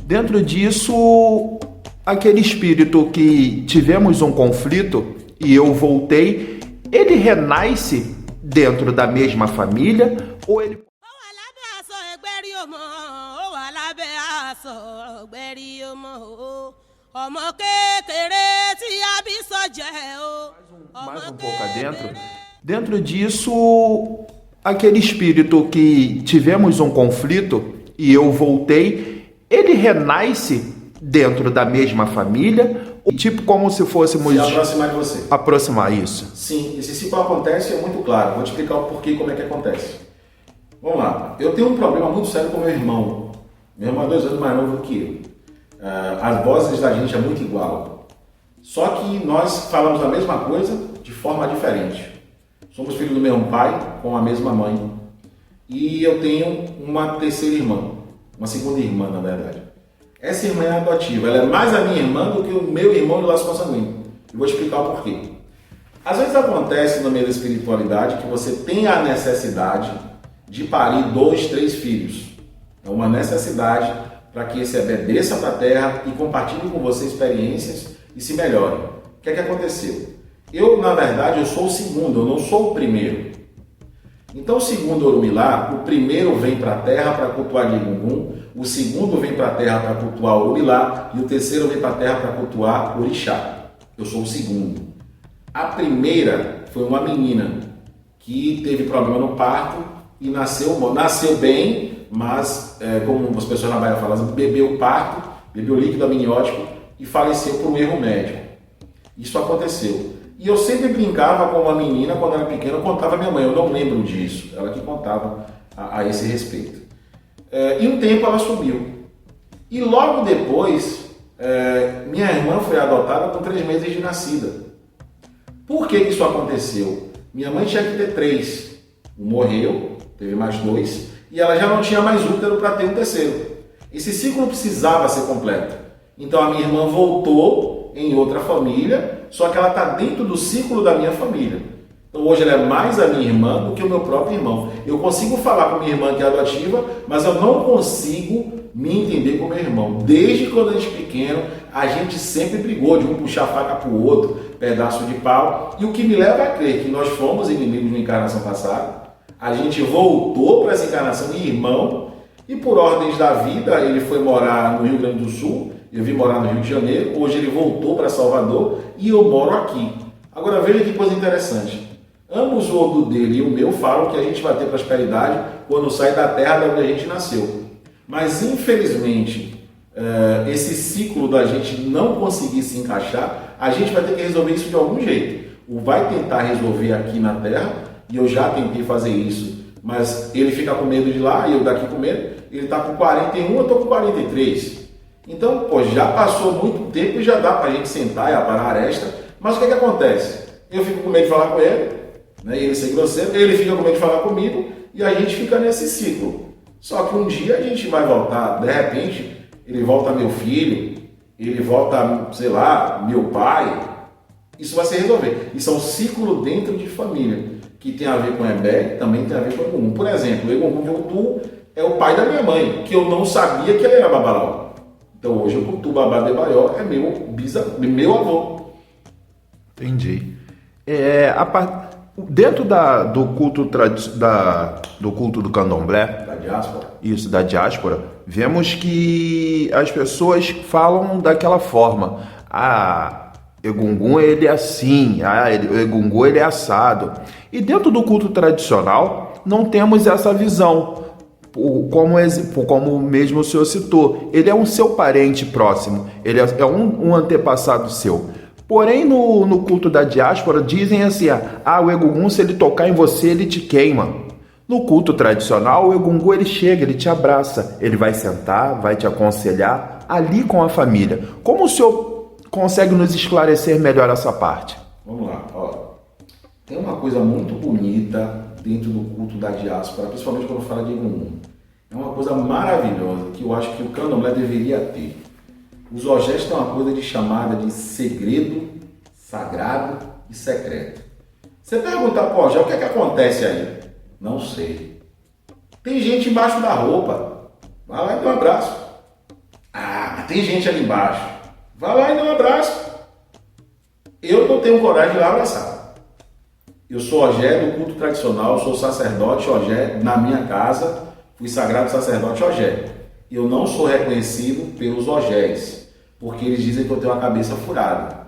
Dentro disso, aquele espírito que tivemos um conflito e eu voltei, ele renasce dentro da mesma família ou ele... Mais um pouco adentro. Dentro disso, aquele espírito que tivemos um conflito e eu voltei, ele renasce dentro da mesma família, tipo como se fôssemos... Se aproximar de você. Aproximar, isso. Sim, esse ciclo acontece, é muito claro. Vou te explicar o porquê e como é que acontece. Vamos lá. Eu tenho um problema muito sério com meu irmão. Meu irmão é 2 anos mais novo que eu. As vozes da gente é muito igual. Só que nós falamos a mesma coisa de forma diferente. Somos filhos do mesmo pai, com a mesma mãe. E eu tenho uma terceira irmã. Uma segunda irmã, na verdade. Essa irmã é adotiva. Ela é mais a minha irmã do que o meu irmão de laço consanguíneo. E vou explicar o porquê. Às vezes acontece no meio da espiritualidade que você tem a necessidade de parir 2, 3 filhos. É uma necessidade para que esse bebê desça para a terra e compartilhe com você experiências e se melhore. O que é que aconteceu? Eu, na verdade, eu sou o segundo, eu não sou o primeiro. Então, o segundo Orumilá, o primeiro vem para a terra para cultuar Egungun, o segundo vem para a terra para cultuar Orumilá e o terceiro vem para a terra para cultuar Orixá. Eu sou o segundo. A primeira foi uma menina que teve problema no parto e nasceu bem, mas, como as pessoas na Bahia falam, bebeu o parto, bebeu líquido amniótico e faleceu por um erro médico. Isso aconteceu. E eu sempre brincava com uma menina, quando era pequena, eu contava a minha mãe, eu não lembro disso, ela que contava a esse respeito. E um tempo ela sumiu. E logo depois, minha irmã foi adotada com 3 meses de nascida. Por que isso aconteceu? Minha mãe tinha que ter 3. Morreu, teve mais 2, e ela já não tinha mais útero para ter um terceiro. Esse ciclo precisava ser completo. Então a minha irmã voltou em outra família, só que ela está dentro do ciclo da minha família. Então hoje ela é mais a minha irmã do que o meu próprio irmão. Eu consigo falar com minha irmã que é adotiva, mas eu não consigo me entender com meu irmão. Desde quando a gente é pequeno, a gente sempre brigou de um puxar a faca para o outro, pedaço de pau. E o que me leva a crer que nós fomos inimigos na encarnação passada, a gente voltou para essa encarnação irmão, e por ordens da vida ele foi morar no Rio Grande do Sul, eu vim morar no Rio de Janeiro, hoje ele voltou para Salvador e eu moro aqui. Agora veja que coisa interessante. Ambos, o ordo dele e o meu, falam que a gente vai ter prosperidade quando sai da terra de onde a gente nasceu. Mas infelizmente, esse ciclo da gente não conseguir se encaixar, a gente vai ter que resolver isso de algum jeito. Ou vai tentar resolver aqui na terra, e eu já tentei fazer isso, mas ele fica com medo de lá e eu daqui com medo. Ele está com 41, eu estou com 43. Então, já passou muito tempo e já dá para a gente sentar e aparar a aresta. Mas o que acontece? Eu fico com medo de falar com ele, né, e ele ser grosseiro, ele fica com medo de falar comigo e a gente fica nesse ciclo. Só que um dia a gente vai voltar, de repente, ele volta meu filho, ele volta, sei lá, meu pai. Isso vai se resolver. Isso é um ciclo dentro de família, que tem a ver com Ebé, também tem a ver com Egungun. Por exemplo, o Egungun de Utu é o pai da minha mãe, que eu não sabia que ele era Babaló. Então hoje o Utu Babá de Baió é meu avô. Entendi. Dentro do culto do culto do Candomblé, da diáspora. Isso, da diáspora, vemos que as pessoas falam daquela forma. Egungun ele é assim, Egungun ele é assado. E dentro do culto tradicional não temos essa visão. Como mesmo o senhor citou, ele é um seu parente próximo, ele é um antepassado seu. Porém, no culto da diáspora, dizem assim, o Egungun, se ele tocar em você, ele te queima. No culto tradicional, o Egungun, ele chega, ele te abraça, ele vai sentar, vai te aconselhar, ali com a família. Como o senhor consegue nos esclarecer melhor essa parte? Vamos lá, tem uma coisa muito bonita dentro do culto da diáspora, principalmente quando fala de Egungun. É uma coisa maravilhosa que eu acho que o Candomblé deveria ter. Os ogés têm uma coisa chamada de segredo, sagrado e secreto. Você pergunta para o ogé, o que é que acontece aí? Não sei. Tem gente embaixo da roupa. Vai lá e dá um abraço. tem gente ali embaixo. Vai lá e dá um abraço. Eu não tenho coragem de ir lá abraçar. Eu sou Ogé do culto tradicional, sou sacerdote Ogé na minha casa, fui sagrado sacerdote Ogé. Eu não sou reconhecido pelos Ogés, porque eles dizem que eu tenho uma cabeça furada.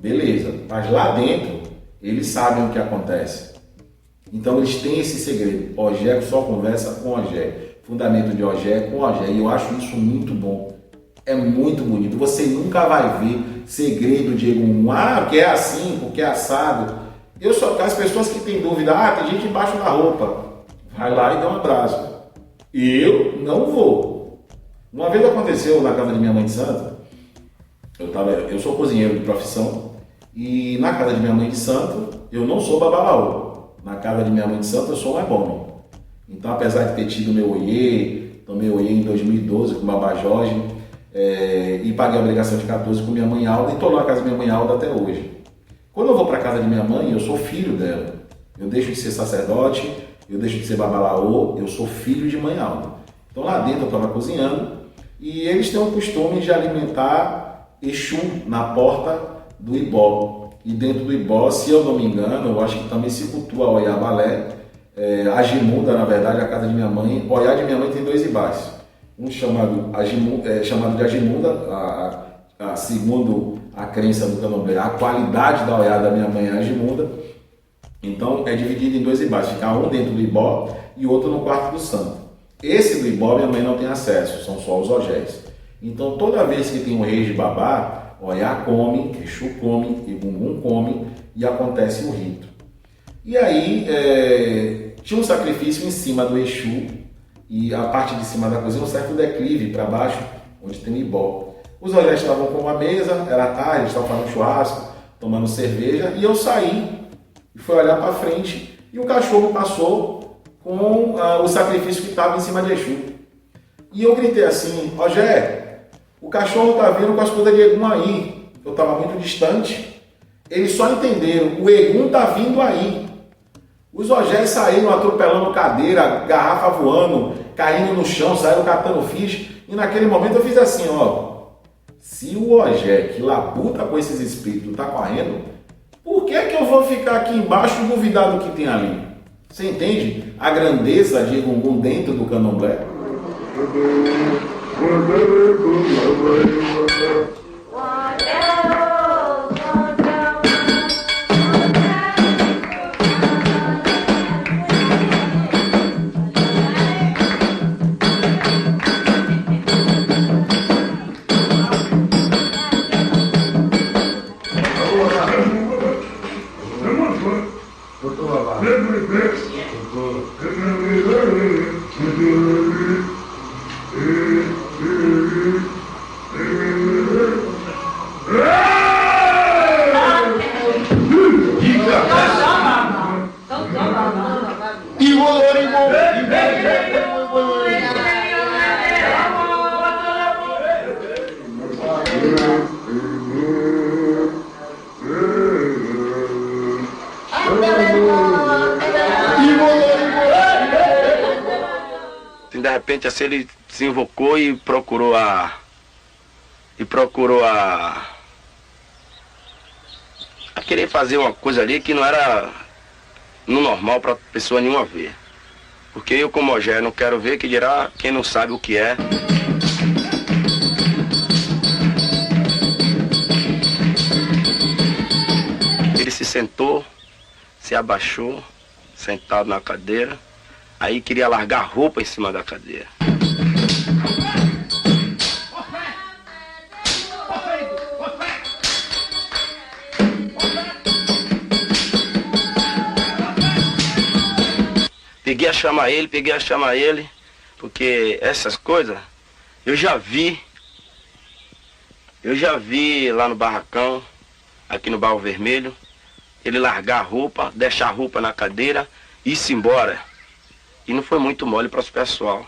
Beleza, mas lá dentro eles sabem o que acontece. Então eles têm esse segredo. Ogé só conversa com Ogé. Fundamento de Ogé com Ogé. E eu acho isso muito bom. É muito bonito. Você nunca vai ver segredo de Egum. Ah, porque é assim, porque é assado. Eu só as pessoas que têm dúvida, tem gente embaixo da roupa. Vai lá e dá um abraço. Eu não vou. Uma vez aconteceu na casa de minha mãe de santo. Eu sou cozinheiro de profissão. E na casa de minha mãe de santo, eu não sou babalaô. Na casa de minha mãe de santo, eu sou um ebome. Então, apesar de ter tido meu oiê, tomei oiê em 2012 com o Babá Jorge, e paguei a obrigação de 14 com minha mãe Alda, e estou lá na casa de minha mãe Alda até hoje. Quando eu vou para a casa de minha mãe, eu sou filho dela. Eu deixo de ser sacerdote, eu deixo de ser babalaô, eu sou filho de mãe Alda. Então lá dentro eu estava cozinhando, e eles têm o costume de alimentar Exu na porta do Ibó. E dentro do Ibó, se eu não me engano, eu acho que também se cultua Oiá Balé, Agimunda, na verdade, a casa de minha mãe. Oiá de minha mãe tem 2 ibás. Um chamado de Agimunda, segundo a crença do candomblé, a qualidade da Oiá da minha mãe é Agimunda. Então é dividido em 2 ibás, fica um dentro do Ibó e outro no quarto do santo. Esse do Ibó minha mãe não tem acesso, são só os Ogés. Então toda vez que tem um rei de babá, Oiá come, Exu come, Egungun come e acontece o rito. E aí tinha um sacrifício em cima do Exu e a parte de cima da cozinha um certo declive para baixo, onde tem Ibó. Os Ogés estavam com uma mesa, era tarde, eles estavam fazendo churrasco, tomando cerveja, e eu saí e fui olhar para frente e o cachorro passou com o sacrifício que estava em cima de Exu. E eu gritei assim: Ogé, o cachorro está vindo com as coisas de Egum aí. Eu estava muito distante. Eles só entenderam, o Egum está vindo aí. Os Ogés saíram atropelando cadeira, garrafa voando, caindo no chão, saíram catando ficha. E naquele momento eu fiz assim, se o Ogé que labuta com esses espíritos está correndo, por que eu vou ficar aqui embaixo e duvidar do que tem ali? Você entende a grandeza de Egungun dentro do candomblé? De repente assim ele se invocou e procurou a querer fazer uma coisa ali que não era no normal para pessoa nenhuma ver. Porque eu, como Ogé, não quero ver, que dirá quem não sabe o que é. Ele se sentou, se abaixou, sentado na cadeira. Aí queria largar a roupa em cima da cadeira. Peguei a chamar ele, porque essas coisas eu já vi lá no barracão, aqui no Barro Vermelho, ele largar a roupa, deixar a roupa na cadeira e ir-se embora. E não foi muito mole para o pessoal.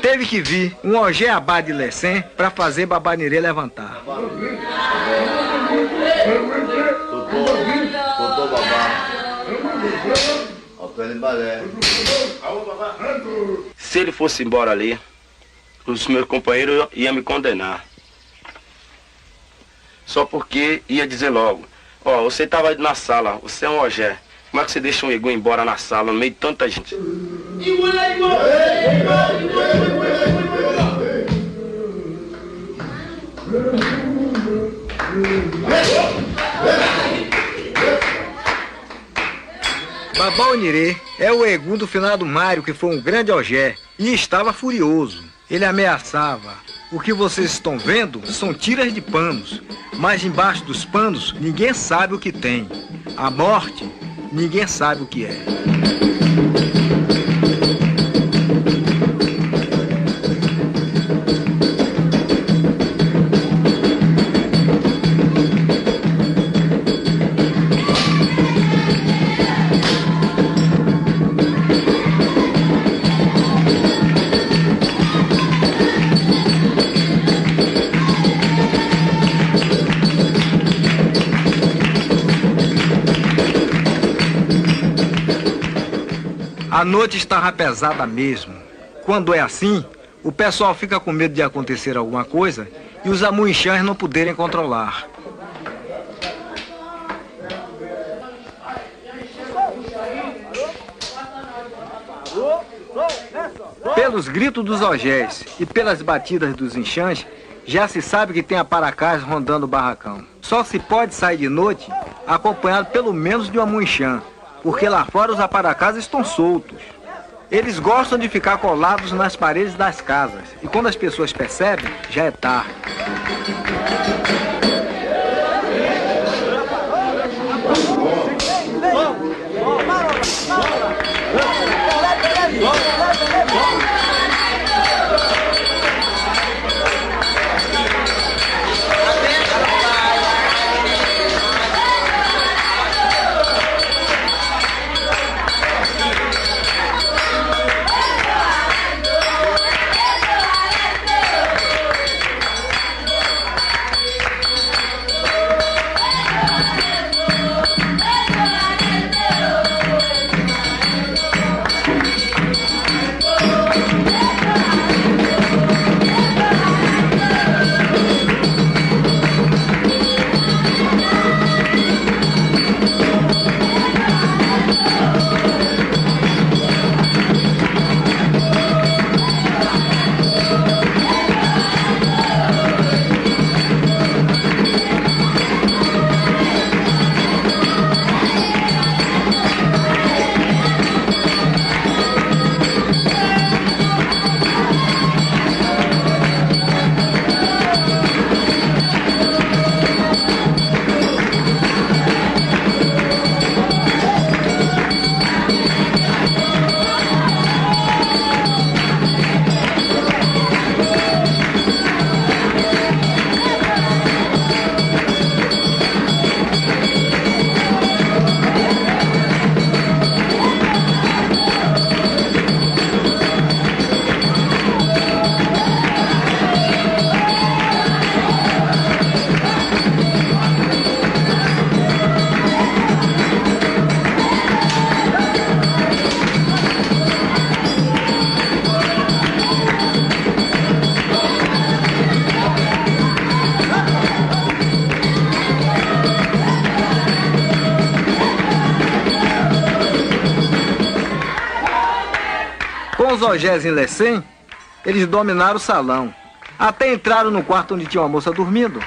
Teve que vir um Ogé Abá de Lecém para fazer Babanirê levantar. Se ele fosse embora ali, os meus companheiros iam me condenar. Só porque ia dizer logo, ó, você estava na sala, você é um ogé. Como é que você deixa um igual embora na sala, no meio de tanta gente? Babá Onirê é o egum do finado Mário, que foi um grande ogé, e estava furioso. Ele ameaçava. O que vocês estão vendo são tiras de panos, mas embaixo dos panos ninguém sabe o que tem. A morte, ninguém sabe o que é. A noite estava pesada mesmo. Quando é assim, o pessoal fica com medo de acontecer alguma coisa e os amuinchãs não poderem controlar. Pelos gritos dos ogés e pelas batidas dos enxãs, já se sabe que tem aparacás rondando o barracão. Só se pode sair de noite acompanhado pelo menos de um amuinchã, porque lá fora os aparacás estão soltos. Eles gostam de ficar colados nas paredes das casas, e quando as pessoas percebem, já é tarde. Com os ogés em Lecém, eles dominaram o salão. Até entraram no quarto onde tinha uma moça dormindo.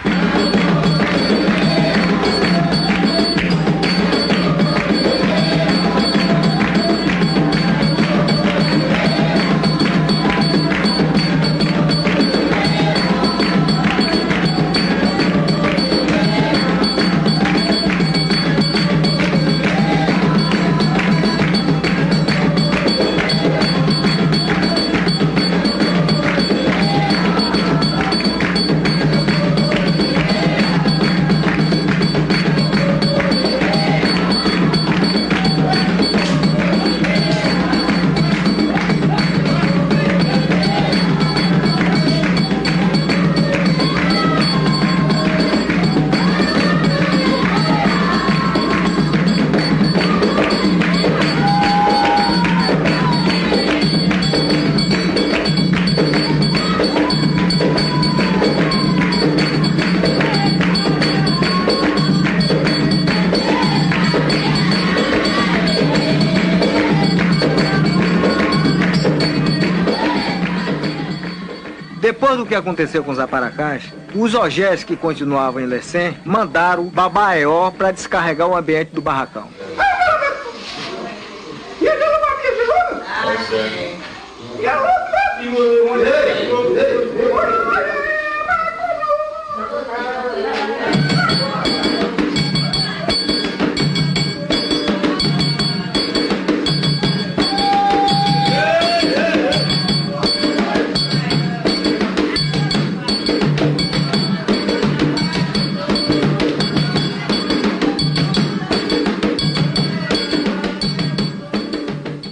Depois do que aconteceu com os Aparacás, os ogés que continuavam em Lecém mandaram Babaeó para descarregar o ambiente do barracão.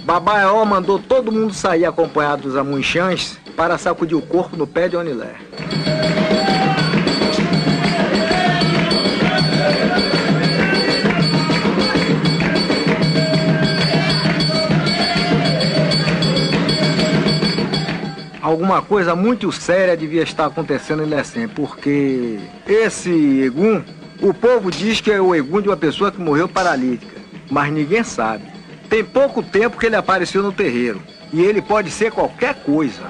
Babaeó mandou todo mundo sair acompanhado dos amunchãs para sacudir o corpo no pé de Onilé. Alguma coisa muito séria devia estar acontecendo em Lecém, porque esse Egum, o povo diz que é o Egum de uma pessoa que morreu paralítica, mas ninguém sabe. Tem pouco tempo que ele apareceu no terreiro, e ele pode ser qualquer coisa.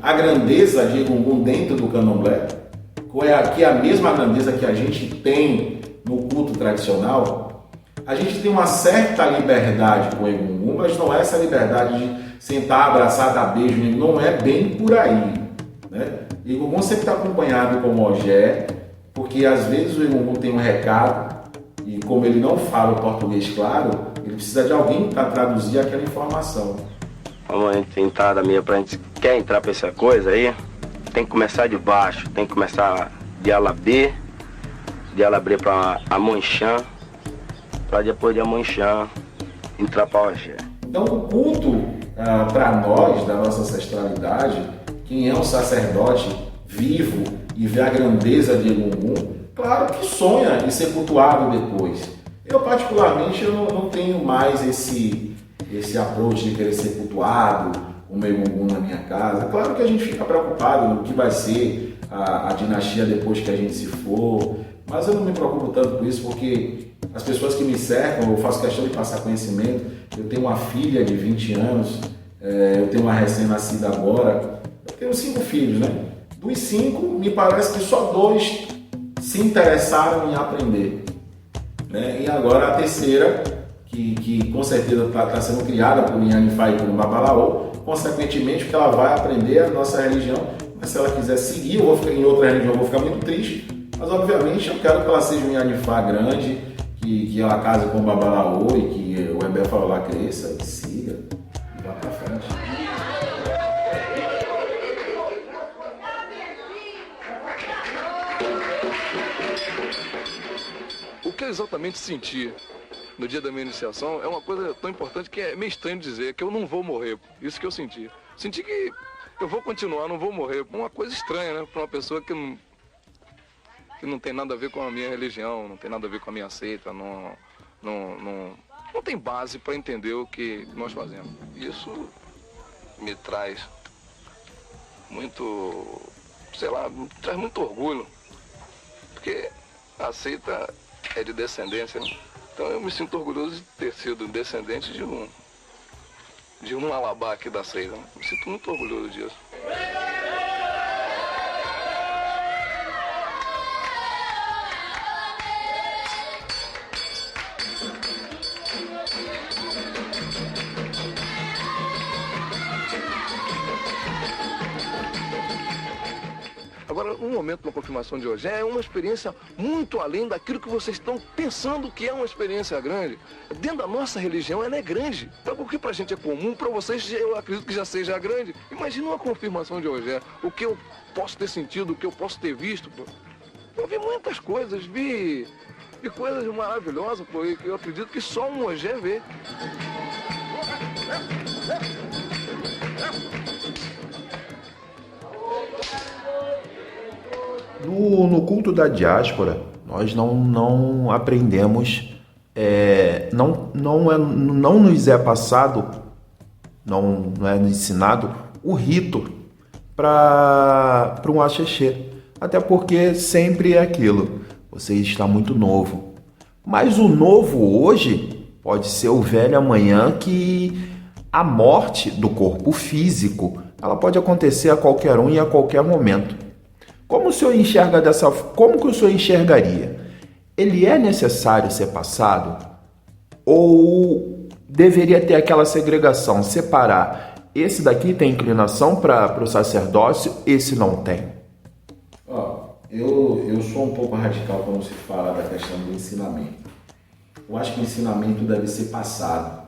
A grandeza de Egungun dentro do candomblé, que é a mesma grandeza que a gente tem no culto tradicional, a gente tem uma certa liberdade com o Egungun, mas não é essa liberdade de sentar, abraçar, dar beijo, não é bem por aí, né? Egungun sempre está acompanhado como ogé, porque às vezes o Egungun tem um recado e como ele não fala o português claro, ele precisa de alguém para traduzir aquela informação. Vamos tentar da minha pra gente quer entrar pra essa coisa aí, tem que começar de baixo, tem que começar de Alabê, de Alabrê pra Amonchã, pra depois de Amonchã entrar pra Ogé. Então o culto, para nós, da nossa ancestralidade, quem é um sacerdote vivo e vê a grandeza de Egungun, claro que sonha em ser cultuado depois. Eu particularmente eu não tenho mais esse approach de querer ser cultuado, o meu Egungun na minha casa. Claro que a gente fica preocupado no que vai ser a dinastia depois que a gente se for, mas eu não me preocupo tanto com isso, porque as pessoas que me cercam, eu faço questão de passar conhecimento. Eu tenho uma filha de 20 anos, eu tenho uma recém-nascida agora, eu tenho 5 filhos, né? Dos 5, me parece que só 2 se interessaram em aprender, né? E agora a terceira, que com certeza está sendo criada por Inhanifá e por Babalaô, consequentemente, que ela vai aprender a nossa religião, mas se ela quiser seguir em outra religião, eu vou ficar muito triste, mas obviamente eu quero que ela seja um Inhanifá grande, que ela case com o Babalaô e que o Ebé lá cresça e siga e vá para frente. O que eu exatamente senti no dia da minha iniciação é uma coisa tão importante que é meio estranho dizer, que eu não vou morrer. Isso que eu senti. Senti que eu vou continuar, não vou morrer. Uma coisa estranha, né? Para uma pessoa que não tem nada a ver com a minha religião, não tem nada a ver com a minha seita, não tem base para entender o que nós fazemos. Isso me traz muito, sei lá, me traz muito orgulho. Porque a seita é de descendência, né? Então eu me sinto orgulhoso de ter sido descendente de um alabá aqui da seita. Me sinto muito orgulhoso disso. Agora, um momento de uma confirmação de Ogé é uma experiência muito além daquilo que vocês estão pensando que é uma experiência grande. Dentro da nossa religião, ela é grande. O que pra gente é comum, pra vocês eu acredito que já seja grande. Imagina uma confirmação de Ogé, o que eu posso ter sentido, o que eu posso ter visto. Pô. Eu vi muitas coisas, vi coisas maravilhosas, pô, e que eu acredito que só um Ogé vê. No culto da diáspora, nós não aprendemos, não nos é passado, não é ensinado o rito para um axexê. Até porque sempre é aquilo, você está muito novo. Mas o novo hoje pode ser o velho amanhã, que a morte do corpo físico, ela pode acontecer a qualquer um e a qualquer momento. Como o senhor enxerga como que o senhor enxergaria? Ele é necessário ser passado? Ou deveria ter aquela segregação, separar? Esse daqui tem inclinação para o sacerdócio, esse não tem. Eu sou um pouco radical quando se fala da questão do ensinamento. Eu acho que o ensinamento deve ser passado,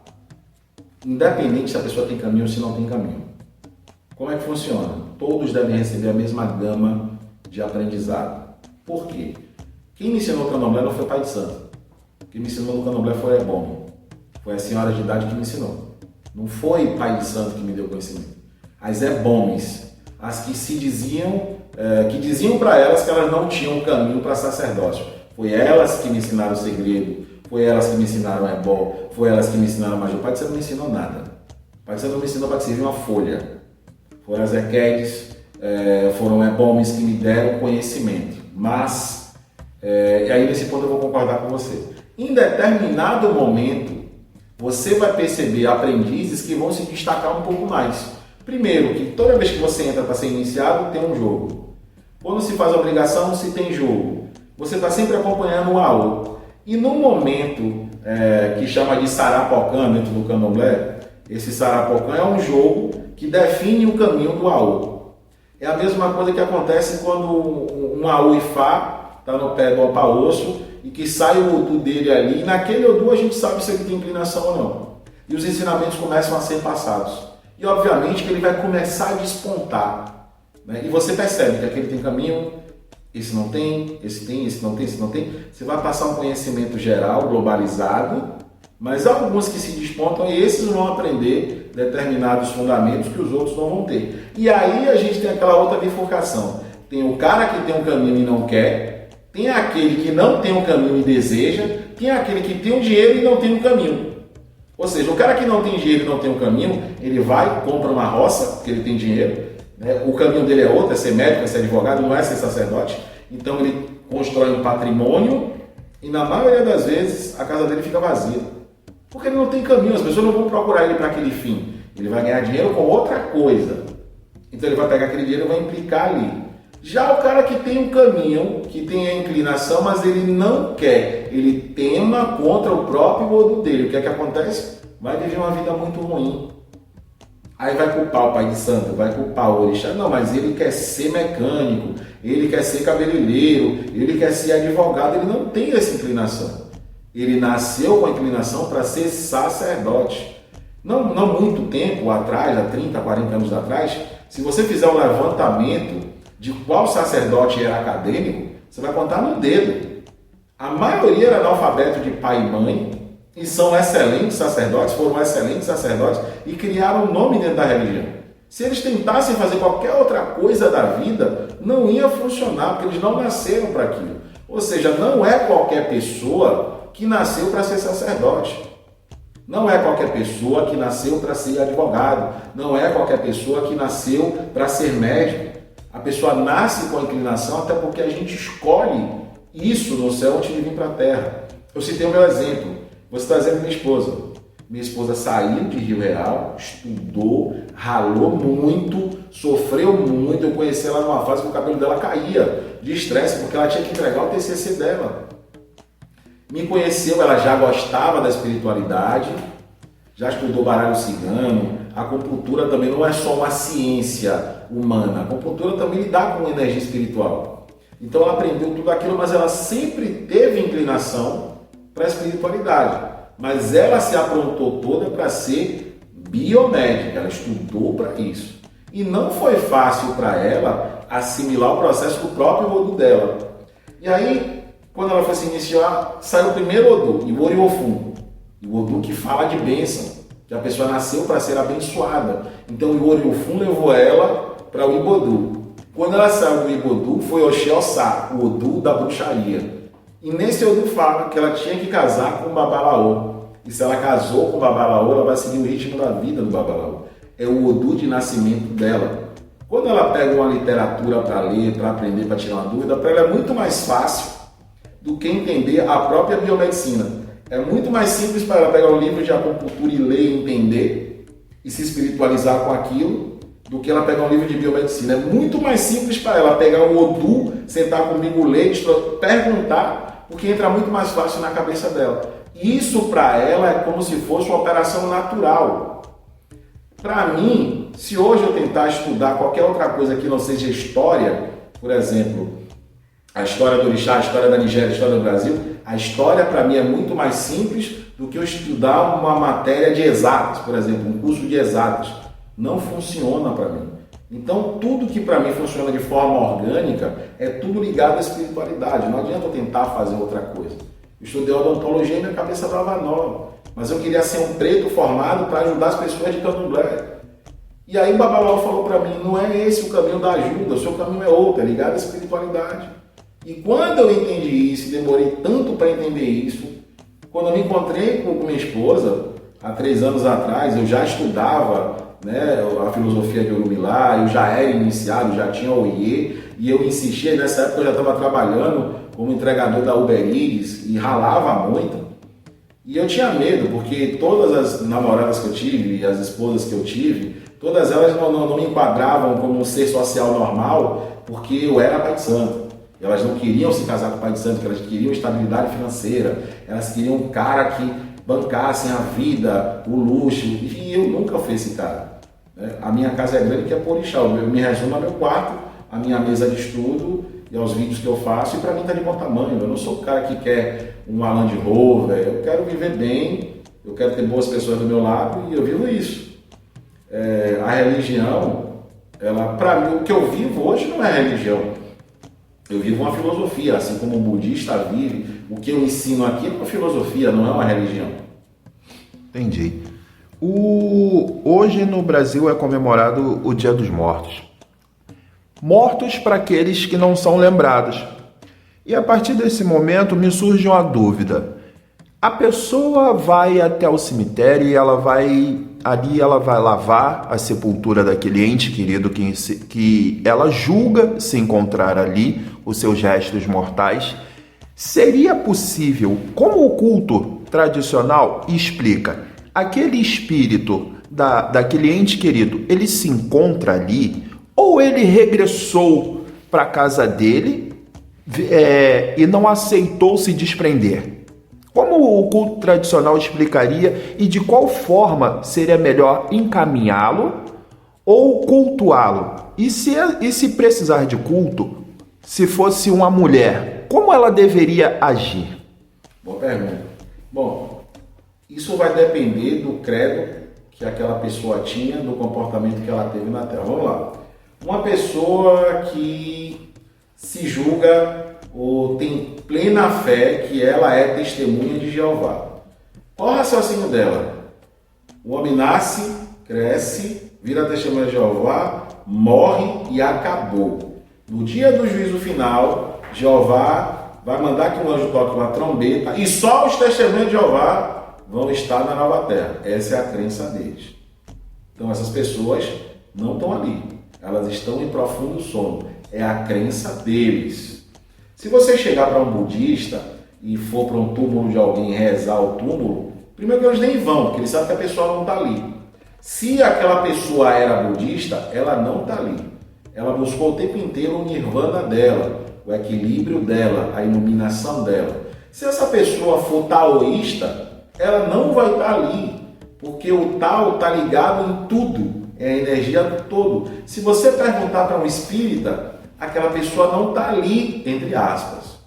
independente se a pessoa tem caminho ou se não tem caminho. Como é que funciona? Todos devem receber a mesma gama de aprendizado. Por quê? Quem me ensinou o candomblé não foi o pai de santo. Quem me ensinou o candomblé foi a Ebome. Foi a senhora de idade que me ensinou. Não foi o pai de santo que me deu conhecimento. As Ebomes, as que diziam para elas que elas não tinham caminho para sacerdócio. Foi elas que me ensinaram o segredo, foi elas que me ensinaram o ebó, foi elas que me ensinaram a magia. O pai de santo não me ensinou nada. O pai de santo não me ensinou para que servir uma folha. Foram as Equedes, foram Ebomes que me deram conhecimento. Mas, e aí nesse ponto eu vou concordar com você. Em determinado momento, você vai perceber aprendizes que vão se destacar um pouco mais. Primeiro, que toda vez que você entra para ser iniciado, tem um jogo. Quando se faz obrigação, se tem jogo. Você está sempre acompanhando o AO. E no momento que chama de Sarapocã dentro do candomblé, esse Sarapocã é um jogo que define o caminho do AO. É a mesma coisa que acontece quando um AO Ifá está no pé do Opa-Osso e que sai o Odu dele ali, e naquele Odu a gente sabe se ele tem inclinação ou não. E os ensinamentos começam a ser passados. E obviamente que ele vai começar a despontar, né? E você percebe que aquele tem caminho, esse não tem, esse tem, esse não tem, esse não tem. Você vai passar um conhecimento geral, globalizado, mas alguns que se despontam e esses vão aprender determinados fundamentos que os outros não vão ter. E aí a gente tem aquela outra bifurcação. Tem o cara que tem um caminho e não quer, tem aquele que não tem um caminho e deseja, tem aquele que tem um dinheiro e não tem um caminho. Ou seja, o cara que não tem dinheiro e não tem um caminho, ele vai, compra uma roça, porque ele tem dinheiro, né? O caminho dele é outro, é ser médico, é ser advogado, não é ser sacerdote. Então ele constrói um patrimônio e na maioria das vezes a casa dele fica vazia. Porque ele não tem caminho, as pessoas não vão procurar ele para aquele fim. Ele vai ganhar dinheiro com outra coisa. Então ele vai pegar aquele dinheiro e vai implicar ali. Já o cara que tem um caminho, que tem a inclinação, mas ele não quer, ele tema contra o próprio modo dele. O que é que acontece? Vai viver uma vida muito ruim. Aí vai culpar o pai de santo, vai culpar o orixá. Não, mas ele quer ser mecânico, ele quer ser cabeleireiro, ele quer ser advogado, ele não tem essa inclinação. Ele nasceu com a inclinação para ser sacerdote. Não muito tempo atrás, há 30, 40 anos atrás, se você fizer um levantamento de qual sacerdote era acadêmico, você vai contar no dedo. A maioria era analfabeto de pai e mãe e são excelentes sacerdotes, foram excelentes sacerdotes e criaram um nome dentro da religião. Se eles tentassem fazer qualquer outra coisa da vida, não ia funcionar, porque eles não nasceram para aquilo. Ou seja, não é qualquer pessoa que nasceu para ser sacerdote. Não é qualquer pessoa que nasceu para ser advogado. Não é qualquer pessoa que nasceu para ser médico. A pessoa nasce com a inclinação até porque a gente escolhe isso no céu antes de vir para a terra. Eu citei o meu exemplo. Vou citar o exemplo da minha esposa. Minha esposa saiu de Rio Real, estudou, ralou muito, sofreu muito. Eu conheci ela numa fase que o cabelo dela caía de estresse porque ela tinha que entregar o TCC dela. Me conheceu, ela já gostava da espiritualidade, já estudou baralho cigano. A acupuntura também não é só uma ciência humana, a acupuntura também lida com energia espiritual. Então ela aprendeu tudo aquilo, mas ela sempre teve inclinação para a espiritualidade. Mas ela se aprontou toda para ser biomédica, ela estudou para isso. E não foi fácil para ela assimilar o processo do próprio Odu dela. E aí, quando ela foi se iniciar, saiu o primeiro Odu, o Oriofun. O Odu que fala de bênção, que a pessoa nasceu para ser abençoada. Então o Oriofun levou ela para o Ibodu. Quando ela saiu do Ibodu, foi Oxé-Ossá, o Odu da bruxaria. E nesse Odu fala que ela tinha que casar com o Babalaô. E se ela casou com o Babalaô, ela vai seguir o ritmo da vida do Babalaô. É o Odu de nascimento dela. Quando ela pega uma literatura para ler, para aprender, para tirar uma dúvida, para ela é muito mais fácil do que entender a própria biomedicina. É muito mais simples para ela pegar um livro de acupuntura e ler e entender e se espiritualizar com aquilo do que ela pegar um livro de biomedicina. É muito mais simples para ela pegar um Odu, sentar comigo, ler, perguntar, porque entra muito mais fácil na cabeça dela. Isso para ela é como se fosse uma operação natural. Para mim, se hoje eu tentar estudar qualquer outra coisa que não seja história, por exemplo, a história do orixá, a história da Nigéria, a história do Brasil, a história para mim é muito mais simples do que eu estudar uma matéria de exatas, por exemplo, um curso de exatas. Não funciona para mim. Então, tudo que para mim funciona de forma orgânica é tudo ligado à espiritualidade. Não adianta eu tentar fazer outra coisa. Eu estudei odontologia e minha cabeça estava nova. Mas eu queria ser um preto formado para ajudar as pessoas de candomblé. E aí o Babalaô falou para mim, não é esse o caminho da ajuda, o seu caminho é outro, é ligado à espiritualidade. E quando eu entendi isso, demorei tanto para entender isso, quando eu me encontrei com minha esposa, há 3 anos atrás, eu já estudava, né, a filosofia de Orumilá, eu já era iniciado, já tinha Oiê, e eu insistia, nessa época eu já estava trabalhando como entregador da Uber Eats e ralava muito. E eu tinha medo, porque todas as namoradas que eu tive, as esposas que eu tive, todas elas não me enquadravam como um ser social normal, porque eu era pai de santo. Elas não queriam se casar com o pai de santo, porque elas queriam estabilidade financeira, elas queriam um cara que bancasse a vida, o luxo, e eu nunca fui esse cara. A minha casa é grande, que é por orixá, eu me resumo ao meu quarto, a minha mesa de estudo e aos vídeos que eu faço, e para mim está de bom tamanho. Eu não sou o cara que quer um Land Rover, eu quero viver bem, eu quero ter boas pessoas do meu lado, e eu vivo isso. A religião, para mim, o que eu vivo hoje não é religião. Eu vivo uma filosofia, assim como o budista vive. O que eu ensino aqui é uma filosofia, não é uma religião. Entendi. Hoje no Brasil é comemorado o Dia dos Mortos. Mortos para aqueles que não são lembrados. E a partir desse momento me surge uma dúvida. A pessoa vai até o cemitério e ela vai lavar a sepultura daquele ente querido que ela julga se encontrar ali, os seus restos mortais. Seria possível, como o culto tradicional explica, aquele espírito daquele ente querido, ele se encontra ali, ou ele regressou para a casa dele e não aceitou se desprender? Como o culto tradicional explicaria e de qual forma seria melhor encaminhá-lo ou cultuá-lo? E se precisar de culto, se fosse uma mulher, como ela deveria agir? Boa pergunta. Bom, isso vai depender do credo que aquela pessoa tinha, do comportamento que ela teve na Terra. Vamos lá. Uma pessoa que se julga ou tem plena fé que ela é testemunha de Jeová. Qual o raciocínio dela? O homem nasce, cresce, vira testemunha de Jeová, morre e acabou. No dia do juízo final, Jeová vai mandar que um anjo toque uma trombeta e só os testemunhas de Jeová vão estar na nova terra. Essa é a crença deles. Então essas pessoas não estão ali. Elas estão em profundo sono. É a crença deles. Se você chegar para um budista e for para um túmulo de alguém e rezar o túmulo, primeiro que eles nem vão, porque eles sabem que a pessoa não está ali. Se aquela pessoa era budista, ela não está ali. Ela buscou o tempo inteiro o nirvana dela, o equilíbrio dela, a iluminação dela. Se essa pessoa for taoísta, ela não vai estar ali. Porque o tal está ligado em tudo, é a energia do todo. Se você perguntar para um espírita, aquela pessoa não está ali, entre aspas.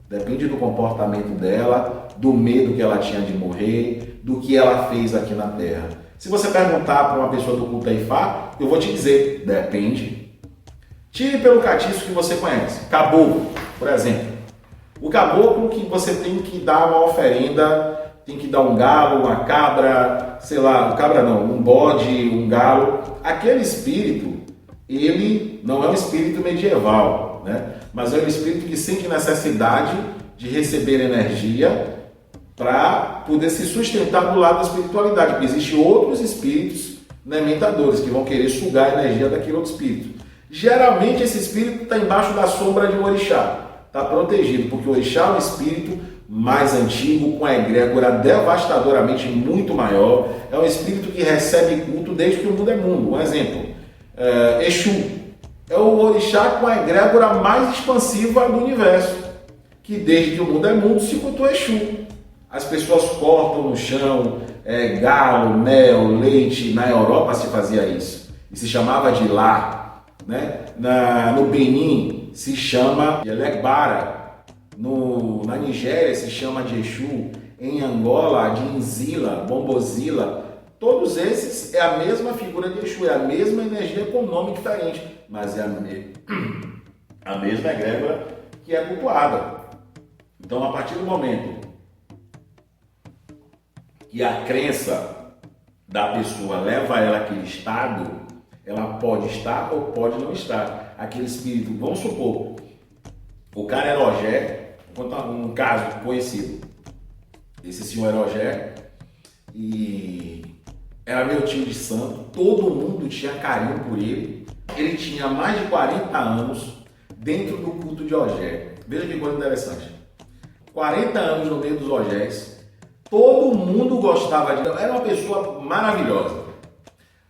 Depende do comportamento dela, do medo que ela tinha de morrer, do que ela fez aqui na Terra. Se você perguntar para uma pessoa do culto a Ifá, eu vou te dizer, depende. Tire pelo catiço que você conhece. Caboclo, por exemplo. O caboclo que você tem que dar uma oferenda, tem que dar um galo, uma cabra, sei lá, cabra não, um bode, um galo. Aquele espírito, ele não é um espírito medieval, né? Mas é um espírito que sente necessidade de receber energia para poder se sustentar do lado da espiritualidade, porque existem outros espíritos, né, mentadores, que vão querer sugar a energia daquele outro espírito. Geralmente esse espírito está embaixo da sombra de um orixá, está protegido, porque o orixá é um espírito mais antigo, com a egrégora devastadoramente muito maior, é um espírito que recebe culto desde que o mundo é mundo. Um exemplo, Exu é o orixá com a egrégora mais expansiva do universo, que desde que o mundo é mundo se cultua Exu. As pessoas cortam no chão, galo, mel, leite. Na Europa se fazia isso, e se chamava de lá. Né? No Benin se chama de Elegbara, na Nigéria se chama de Exu, em Angola de Nzila, Bombozila. Todos esses é a mesma figura de Exu, é a mesma energia com nome diferente, mas é a mesma egrégora que é cultuada. Então, a partir do momento que a crença da pessoa leva ela àquele estado, ela pode estar ou pode não estar. Aquele espírito, vamos supor, o cara era Ogé, um caso conhecido. Esse senhor era Ogé e era meu tio de santo, todo mundo tinha carinho por ele. Ele tinha mais de 40 anos dentro do culto de Ogé. Veja que coisa interessante. 40 anos no meio dos Ogés, todo mundo gostava de ele. Era uma pessoa maravilhosa.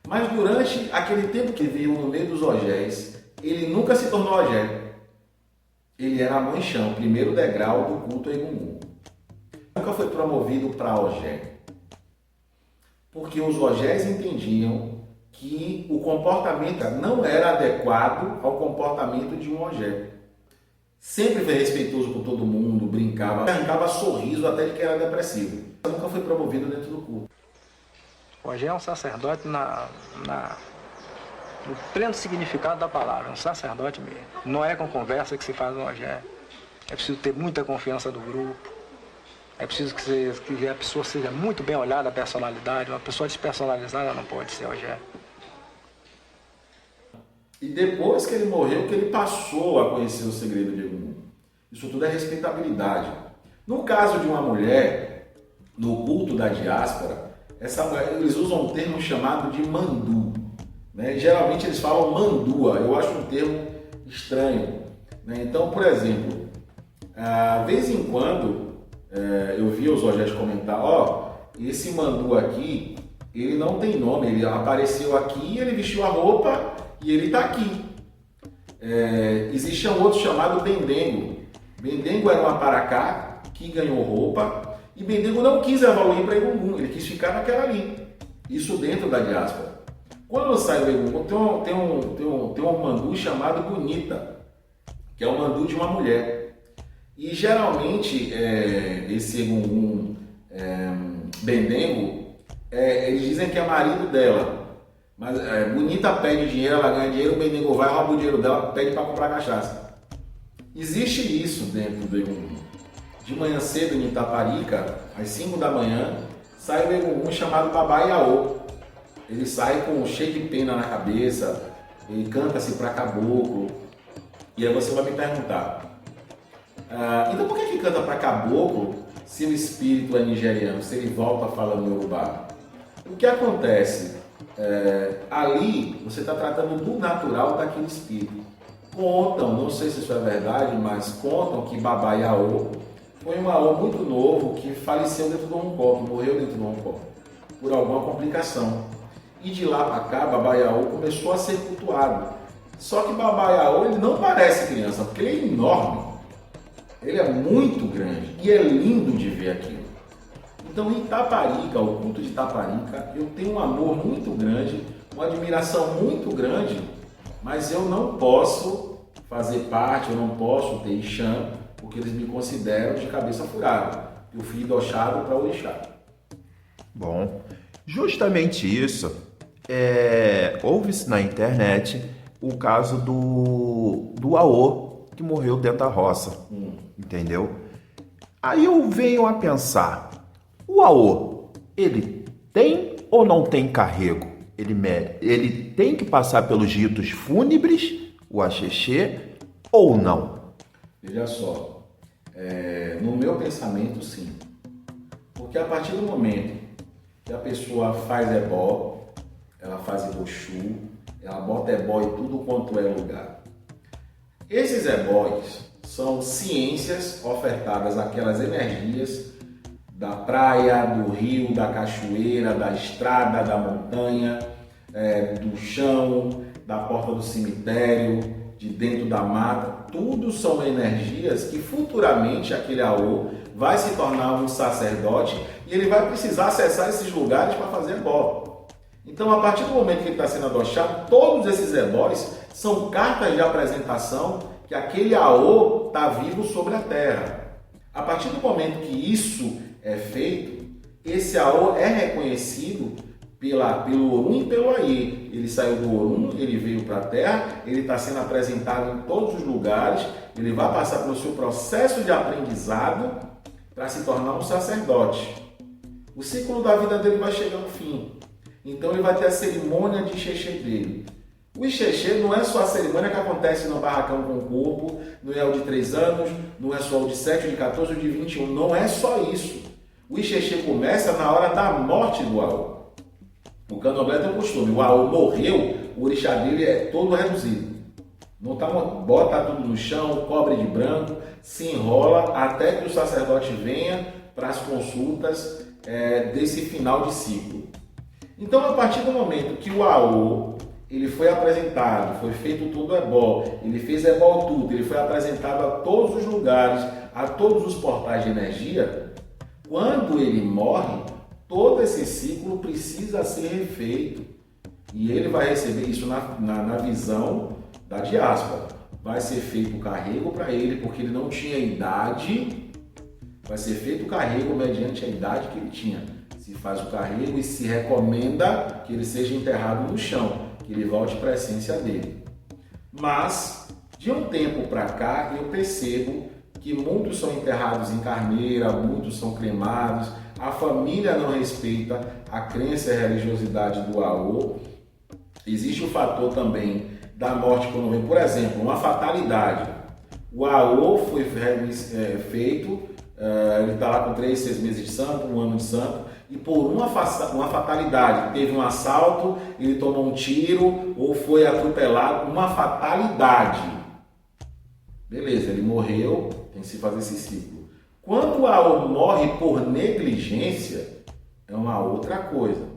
Mas durante aquele tempo que viveu no meio dos Ogés, ele nunca se tornou Ogé. Ele era Manchão, primeiro degrau do culto a Egungun. Nunca foi promovido para Ogé. Porque os Ogés entendiam que o comportamento não era adequado ao comportamento de um Ogé. Sempre foi respeitoso com todo mundo, brincava, arrancava sorriso até de que era depressivo. Nunca foi promovido dentro do culto. O Ogé é um sacerdote no pleno significado da palavra, um sacerdote mesmo. Não é com conversa que se faz um Ogé. É preciso ter muita confiança do grupo. É preciso que a pessoa seja muito bem olhada a personalidade. Uma pessoa despersonalizada não pode ser Ogé. E depois que ele morreu, que ele passou a conhecer o segredo de Egungun. Isso tudo é respeitabilidade. No caso de uma mulher, no culto da diáspora, essa mulher, eles usam um termo chamado de mandu. Né? Geralmente eles falam mandua, eu acho um termo estranho. Né? Então, por exemplo, de vez em quando eu vi os Ogés comentar, esse mandu aqui, ele não tem nome, ele apareceu aqui, ele vestiu a roupa e ele está aqui. Existe um outro chamado Bendengo. Bendengo era um aparacá que ganhou roupa e Bendengo não quis evoluir para Egungun, ele quis ficar naquela ali. Isso dentro da diáspora. Quando sai do Egungun, tem um mandu chamado Bonita, que é o mandu de uma mulher. E geralmente esse Egungun Bendengo, eles dizem que é marido dela. Mas Bonita pede dinheiro, ela ganha dinheiro, o Bendengo vai, rouba o dinheiro dela, pede para comprar cachaça. Existe isso dentro do Egungun. De manhã cedo em Itaparica, às 5 da manhã, sai o Egungun chamado Babá Iaô. Ele sai com cheio de pena na cabeça, ele canta-se para caboclo. E aí você vai me perguntar, então por que canta para caboclo se o espírito é nigeriano, se ele volta falando Yorubá? O que acontece? Ali você está tratando do natural daquele espírito. Contam, não sei se isso é verdade, mas contam que Babá Iaô foi um Aô muito novo que faleceu dentro do Roncó, que morreu dentro do Roncó, por alguma complicação. E de lá para cá, Babá Iaô começou a ser cultuado. Só que Babá Iaô, ele não parece criança, porque ele é enorme. Ele é muito grande e é lindo de ver aquilo. Então, em Taparica, o culto de Taparica, eu tenho um amor muito grande, uma admiração muito grande, mas eu não posso fazer parte, eu não posso ter Ixã, porque eles me consideram de cabeça furada. Eu fui endossado para o Orixá. Bom, justamente isso, houve-se na internet o caso do Aô, que morreu dentro da roça, entendeu? Aí eu venho a pensar, o Aô, ele tem ou não tem carrego? Ele tem que passar pelos ritos fúnebres, o axixê, ou não? Veja só, no meu pensamento, sim. Porque a partir do momento que a pessoa faz ebó, ela faz eboxu, ela bota ebó em tudo quanto é lugar. Esses ebóis são ciências ofertadas àquelas energias da praia, do rio, da cachoeira, da estrada, da montanha, do chão, da porta do cemitério, de dentro da mata. Tudo são energias que futuramente aquele Aô vai se tornar um sacerdote e ele vai precisar acessar esses lugares para fazer ebó. Então, a partir do momento que ele está sendo adochado, todos esses ebóis são cartas de apresentação que aquele Aô está vivo sobre a terra. A partir do momento que isso é feito, esse Aô é reconhecido pelo Orum e pelo Aie. Ele saiu do Orum, ele veio para a terra, ele está sendo apresentado em todos os lugares, ele vai passar pelo seu processo de aprendizado para se tornar um sacerdote. O ciclo da vida dele vai chegar ao fim. Então ele vai ter a cerimônia de Ixexê dele. O Ixexê não é só a cerimônia que acontece no barracão com o corpo, não é o de 3 anos, não é só o de 7, o de 14, o de 21, não é só isso. O Ixexê começa na hora da morte do Aô. O candomblé tem um costume, o Aô morreu, o orixá dele é todo reduzido. Não tá, bota tudo no chão, cobre de branco, se enrola até que o sacerdote venha para as consultas desse final de ciclo. Então, a partir do momento que o Aô ele foi apresentado, foi feito todo ebó, ele fez ebó tudo, ele foi apresentado a todos os lugares, a todos os portais de energia, quando ele morre, todo esse ciclo precisa ser refeito. E ele vai receber isso na visão da diáspora. Vai ser feito o carrego para ele, porque ele não tinha idade. Vai ser feito o carrego mediante a idade que ele tinha. Se faz o carrego e se recomenda que ele seja enterrado no chão, que ele volte para a essência dele. Mas, de um tempo para cá, eu percebo que muitos são enterrados em carneira, muitos são cremados, a família não respeita a crença e a religiosidade do Aô. Existe o fator também da morte quando vem, por exemplo, uma fatalidade. O Aô foi feito, ele está lá com 3, 6 meses de santo, 1 ano de santo, e por uma fatalidade, teve um assalto, ele tomou um tiro ou foi atropelado, uma fatalidade. Beleza, ele morreu, tem que se fazer esse ciclo. Quando o Aô morre por negligência, é uma outra coisa.